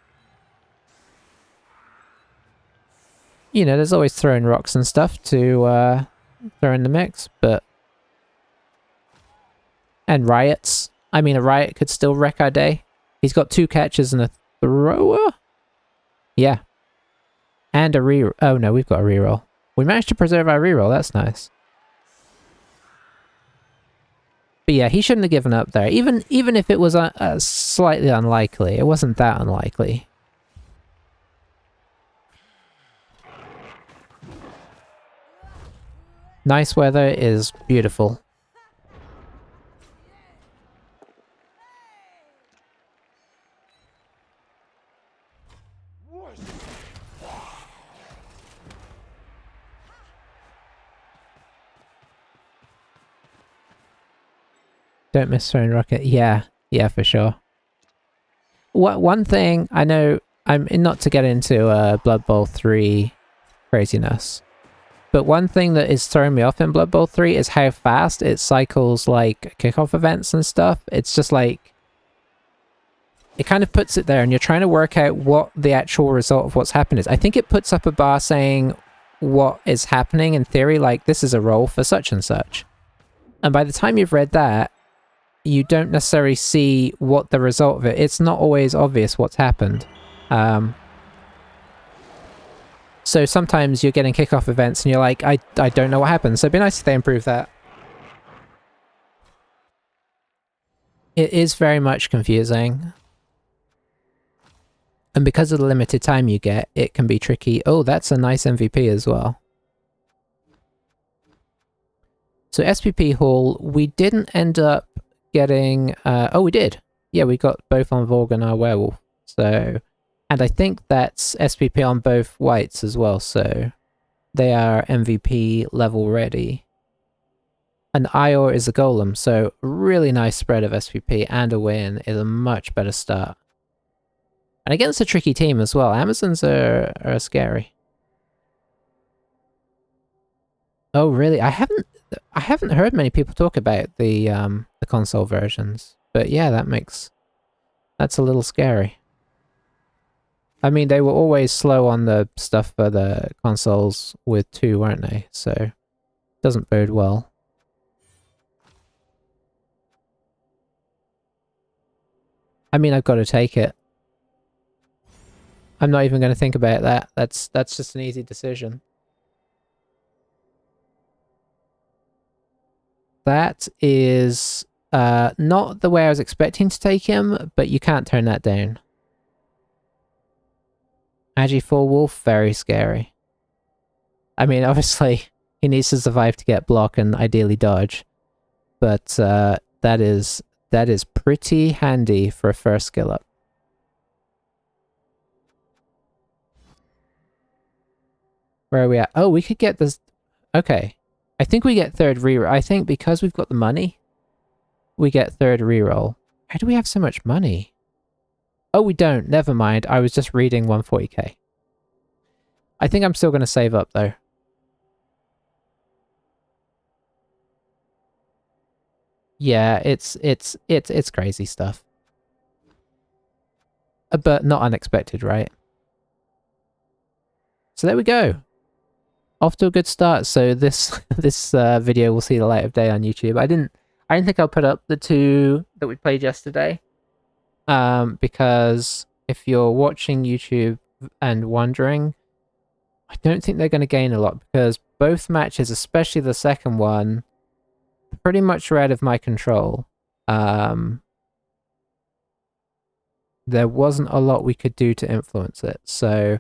You know, there's always throwing rocks and stuff to throw in the mix, but... And riots. I mean, a riot could still wreck our day. He's got 2 catches and a thrower? Yeah. And a reroll. Oh no, we've got a reroll. We managed to preserve our reroll, that's nice. But yeah, he shouldn't have given up there. Even if it was slightly unlikely, it wasn't that unlikely. Nice weather is beautiful. Don't miss throwing rocket. Yeah, for sure. One thing I know, I'm not to get into Blood Bowl 3 craziness, but one thing that is throwing me off in Blood Bowl 3 is how fast it cycles like kickoff events and stuff. It's just like, it kind of puts it there and you're trying to work out what the actual result of what's happened is. I think it puts up a bar saying what is happening in theory, like this is a roll for such and such. And by the time you've read that, you don't necessarily see what the result of it. It's not always obvious what's happened. So sometimes you're getting kickoff events and you're like, I don't know what happened. So it'd be nice if they improve that. It is very much confusing. And because of the limited time you get, it can be tricky. Oh, that's a nice MVP as well. So SPP Hall, we didn't end up getting... oh, we did. Yeah, we got both on Vorg and our Werewolf. So... And I think that's SPP on both whites as well, so they are MVP level ready. And Ior is a golem, so really nice spread of SPP and a win is a much better start. And against a tricky team as well, Amazons are scary. Oh really? I haven't heard many people talk about the console versions, but yeah, that's a little scary. I mean, they were always slow on the stuff for the consoles with 2, weren't they? So, it doesn't bode well. I mean, I've got to take it. I'm not even going to think about that. That's just an easy decision. That is not the way I was expecting to take him, but you can't turn that down. Agi 4 Wolf, very scary. I mean, obviously, he needs to survive to get block and ideally dodge. But that is pretty handy for a first skill up. Where are we at? Oh, we could get this. Okay. I think we get third reroll. I think because we've got the money, we get third reroll. How do we have so much money? Oh, we don't. Never mind. I was just reading 140k. I think I'm still going to save up, though. Yeah, it's crazy stuff. But not unexpected, right? So there we go. Off to a good start. So this video will see the light of day on YouTube. I didn't think I'll put up the 2 that we played yesterday. Because if you're watching YouTube and wondering, I don't think they're going to gain a lot because both matches, especially the second one, pretty much are out of my control. There wasn't a lot we could do to influence it, so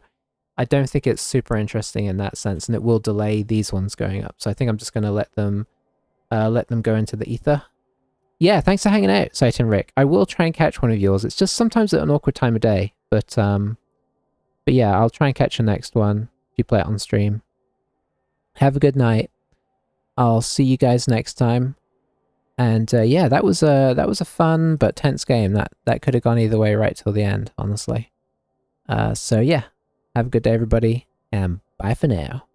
I don't think it's super interesting in that sense, and it will delay these ones going up. So I think I'm just going to let them go into the ether. Yeah, thanks for hanging out, Satan Rick. I will try and catch one of yours. It's just sometimes at an awkward time of day, but yeah, I'll try and catch the next one if you play it on stream. Have a good night. I'll see you guys next time. And yeah, that was a fun but tense game. That could have gone either way right till the end, honestly. So yeah, have a good day, everybody, and bye for now.